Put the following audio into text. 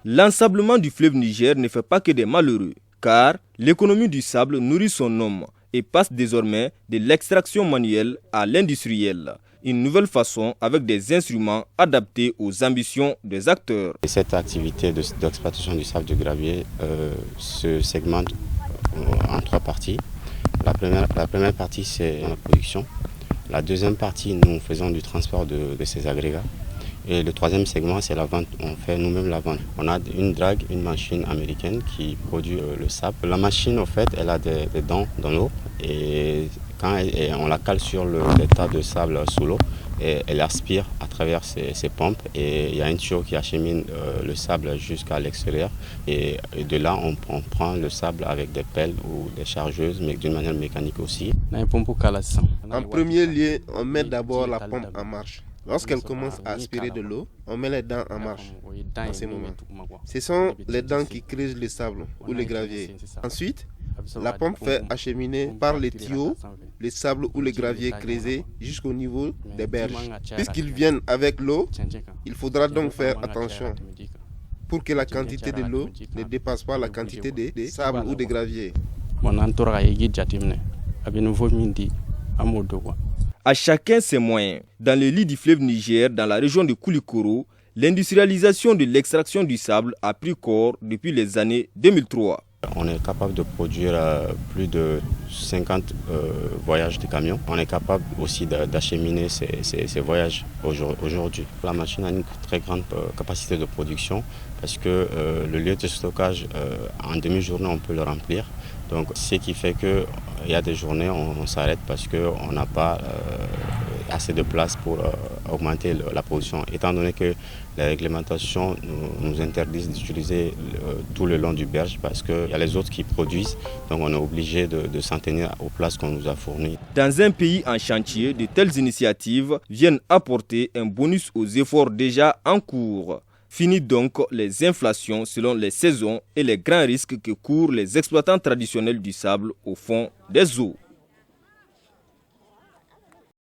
L'ensablement du fleuve Niger ne fait pas que des malheureux, car l'économie du sable nourrit son homme et passe désormais de l'extraction manuelle à l'industrielle. Une nouvelle façon avec des instruments adaptés aux ambitions des acteurs. Cette activité d'exploitation du sable de gravier se segmente en trois parties. La première partie, c'est la production. La deuxième partie, nous faisons du transport de ces agrégats. Et le troisième segment, c'est la vente. On fait nous-mêmes la vente. On a une drague, une machine américaine qui produit le sable. La machine, en fait, elle a des dents dans l'eau. Et quand on la cale sur les tas de sable sous l'eau, et elle aspire à travers ces pompes. Et il y a une tuyau qui achemine le sable jusqu'à l'extérieur. Et de là, on prend le sable avec des pelles ou des chargeuses, mais d'une manière mécanique aussi. En premier lieu, on met d'abord la pompe en marche. Lorsqu'elle commence à aspirer de l'eau, on met les dents en marche en ces moments. Ce sont les dents qui creusent le sable ou le gravier. Ensuite, la pompe fait acheminer par les tuyaux le sable ou le gravier creusé jusqu'au niveau des berges. Puisqu'ils viennent avec l'eau, il faudra donc faire attention pour que la quantité de l'eau ne dépasse pas la quantité de sable ou de gravier. À chacun ses moyens. Dans le lit du fleuve Niger, dans la région de Koulikoro, l'industrialisation de l'extraction du sable a pris corps depuis les années 2003. On est capable de produire plus de 50 voyages de camions. On est capable aussi d'acheminer ces voyages aujourd'hui. La machine a une très grande capacité de production parce que le lieu de stockage, en demi-journée, on peut le remplir. Donc, ce qui fait qu'il y a des journées où on s'arrête parce qu'on n'a pas assez de place pour augmenter la production. Étant donné que les réglementations nous interdisent d'utiliser tout le long du berge parce qu'il y a les autres qui produisent, donc on est obligé de s'en tenir aux places qu'on nous a fournies. Dans un pays en chantier, de telles initiatives viennent apporter un bonus aux efforts déjà en cours. Fini donc les inflations selon les saisons et les grands risques que courent les exploitants traditionnels du sable au fond des eaux.